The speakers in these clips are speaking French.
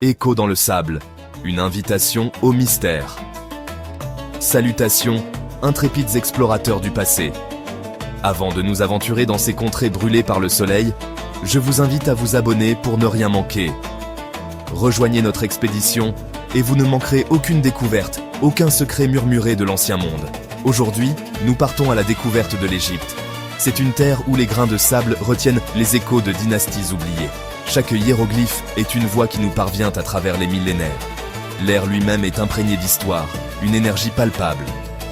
Écho dans le sable, une invitation au mystère. Salutations, intrépides explorateurs du passé. Avant de nous aventurer dans ces contrées brûlées par le soleil, je vous invite à vous abonner pour ne rien manquer. Rejoignez notre expédition et vous ne manquerez aucune découverte, aucun secret murmuré de l'ancien monde. Aujourd'hui, nous partons à la découverte de l'Égypte. C'est une terre où les grains de sable retiennent les échos de dynasties oubliées. Chaque hiéroglyphe est une voix qui nous parvient à travers les millénaires. L'air lui-même est imprégné d'histoire, une énergie palpable,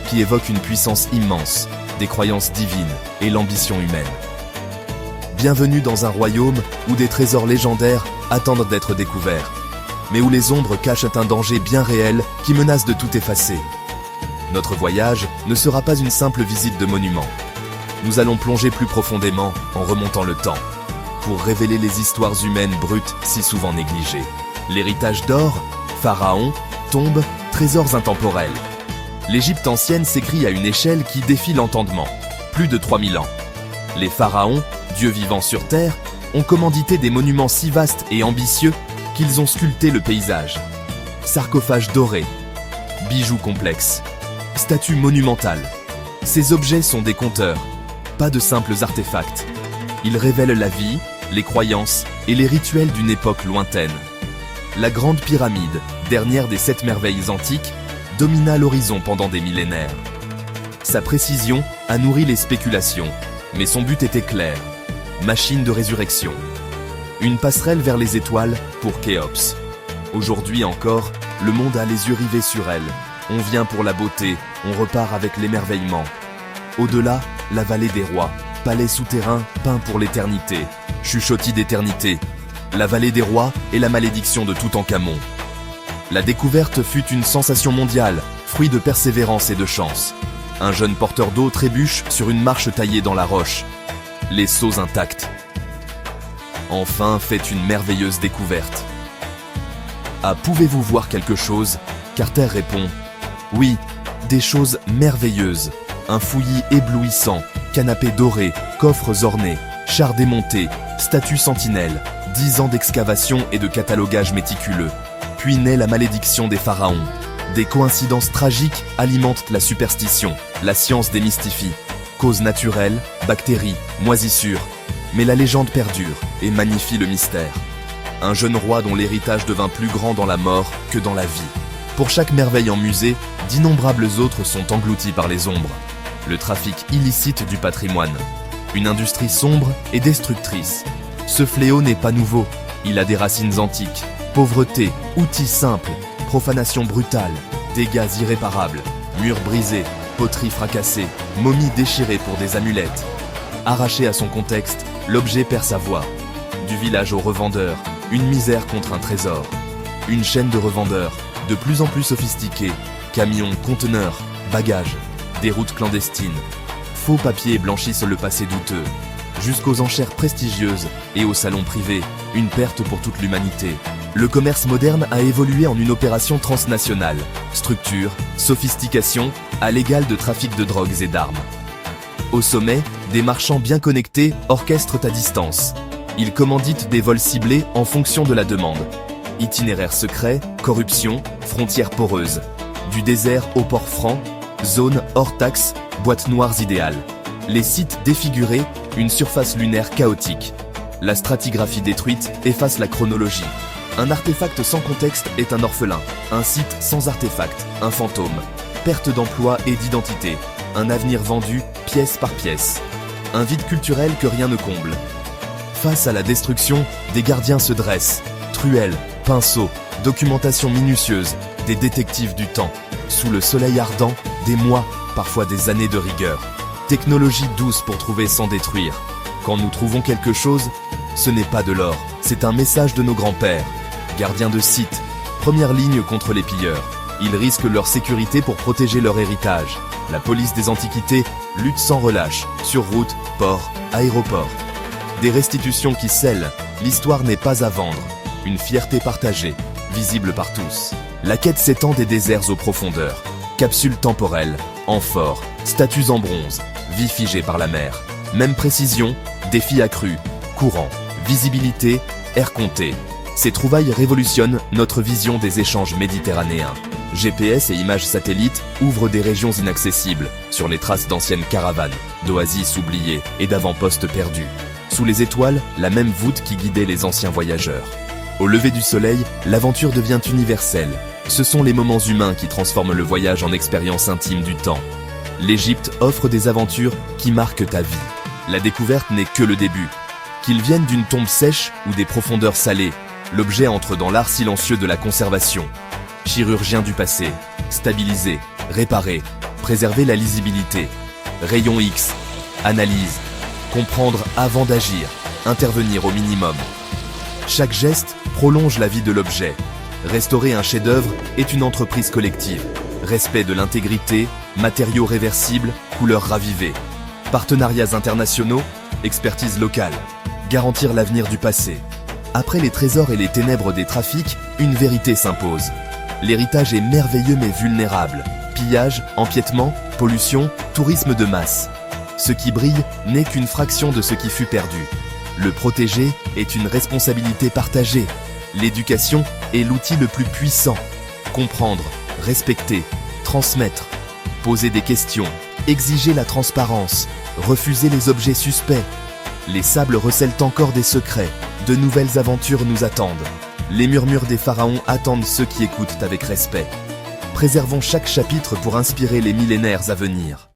qui évoque une puissance immense, des croyances divines et l'ambition humaine. Bienvenue dans un royaume où des trésors légendaires attendent d'être découverts, mais où les ombres cachent un danger bien réel qui menace de tout effacer. Notre voyage ne sera pas une simple visite de monument. Nous allons plonger plus profondément en remontant le temps, pour révéler les histoires humaines brutes si souvent négligées. L'héritage d'or, pharaons, tombes, trésors intemporels. L'Égypte ancienne s'écrit à une échelle qui défie l'entendement. Plus de 3000 ans. Les pharaons, dieux vivants sur terre, ont commandité des monuments si vastes et ambitieux qu'ils ont sculpté le paysage. Sarcophages dorés, bijoux complexes, statues monumentales. Ces objets sont des conteurs, pas de simples artefacts. Ils révèlent la vie, les croyances et les rituels d'une époque lointaine. La Grande Pyramide, dernière des 7 merveilles antiques, domina l'horizon pendant des millénaires. Sa précision a nourri les spéculations, mais son but était clair, machine de résurrection. Une passerelle vers les étoiles pour Khéops. Aujourd'hui encore, le monde a les yeux rivés sur elle. On vient pour la beauté, on repart avec l'émerveillement. Au-delà, la vallée des rois, palais souterrain peint pour l'éternité, chuchotis d'éternité. La vallée des rois et la malédiction de Toutankhamon. La découverte fut une sensation mondiale, fruit de persévérance et de chance. Un jeune porteur d'eau trébuche sur une marche taillée dans la roche. Les sceaux intacts. Enfin fait une merveilleuse découverte. Ah, pouvez-vous voir quelque chose? Carter répond. Oui, des choses merveilleuses. Un fouillis éblouissant, canapés dorés, coffres ornés, chars démontés, statues sentinelles, 10 ans d'excavation et de catalogage méticuleux. Puis naît la malédiction des pharaons. Des coïncidences tragiques alimentent la superstition, la science démystifie. Causes naturelles, bactéries, moisissures. Mais la légende perdure et magnifie le mystère. Un jeune roi dont l'héritage devint plus grand dans la mort que dans la vie. Pour chaque merveille en musée, d'innombrables autres sont engloutis par les ombres. Le trafic illicite du patrimoine. Une industrie sombre et destructrice. Ce fléau n'est pas nouveau, il a des racines antiques. Pauvreté, outils simples, profanation brutale, dégâts irréparables, murs brisés, poteries fracassées, momies déchirées pour des amulettes. Arraché à son contexte, l'objet perd sa voix. Du village au revendeur, une misère contre un trésor. Une chaîne de revendeurs, de plus en plus sophistiqués, camions, conteneurs, bagages, des routes clandestines. Faux papiers blanchissent le passé douteux. Jusqu'aux enchères prestigieuses et aux salons privés, une perte pour toute l'humanité. Le commerce moderne a évolué en une opération transnationale. Structure, sophistication, à l'égal de trafic de drogues et d'armes. Au sommet, des marchands bien connectés orchestrent à distance. Ils commanditent des vols ciblés en fonction de la demande. Itinéraires secrets, corruption, frontières poreuses. Du désert au port franc, zone hors taxe, boîtes noires idéales. Les sites défigurés, une surface lunaire chaotique. La stratigraphie détruite efface la chronologie. Un artefact sans contexte est un orphelin. Un site sans artefact, un fantôme. Perte d'emploi et d'identité. Un avenir vendu pièce par pièce. Un vide culturel que rien ne comble. Face à la destruction, des gardiens se dressent. Truelles, pinceaux, documentation minutieuse, des détectives du temps. Sous le soleil ardent, des mois, parfois des années de rigueur. Technologie douce pour trouver sans détruire. Quand nous trouvons quelque chose, ce n'est pas de l'or, c'est un message de nos grands-pères. Gardiens de site, première ligne contre les pilleurs. Ils risquent leur sécurité pour protéger leur héritage. La police des antiquités lutte sans relâche, sur route, port, aéroport. Des restitutions qui scellent, l'histoire n'est pas à vendre. Une fierté partagée, visible par tous. La quête s'étend des déserts aux profondeurs. Capsules temporelles, amphores, statues en bronze, vie figée par la mer. Même précision, défi accru, courant, visibilité, air compté. Ces trouvailles révolutionnent notre vision des échanges méditerranéens. GPS et images satellites ouvrent des régions inaccessibles, sur les traces d'anciennes caravanes, d'oasis oubliées et d'avant-postes perdus. Sous les étoiles, la même voûte qui guidait les anciens voyageurs. Au lever du soleil, l'aventure devient universelle. Ce sont les moments humains qui transforment le voyage en expérience intime du temps. L'Égypte offre des aventures qui marquent ta vie. La découverte n'est que le début. Qu'ils viennent d'une tombe sèche ou des profondeurs salées, l'objet entre dans l'art silencieux de la conservation. Chirurgien du passé, stabiliser, réparer, préserver la lisibilité. Rayon X, analyse, comprendre avant d'agir, intervenir au minimum. Chaque geste prolonge la vie de l'objet. Restaurer un chef-d'œuvre est une entreprise collective. Respect de l'intégrité, matériaux réversibles, couleurs ravivées. Partenariats internationaux, expertise locale. Garantir l'avenir du passé. Après les trésors et les ténèbres des trafics, une vérité s'impose. L'héritage est merveilleux mais vulnérable. Pillage, empiètement, pollution, tourisme de masse. Ce qui brille n'est qu'une fraction de ce qui fut perdu. Le protéger est une responsabilité partagée. L'éducation est l'outil le plus puissant. Comprendre, respecter, transmettre, poser des questions, exiger la transparence, refuser les objets suspects. Les sables recèlent encore des secrets. De nouvelles aventures nous attendent. Les murmures des pharaons attendent ceux qui écoutent avec respect. Préservons chaque chapitre pour inspirer les millénaires à venir.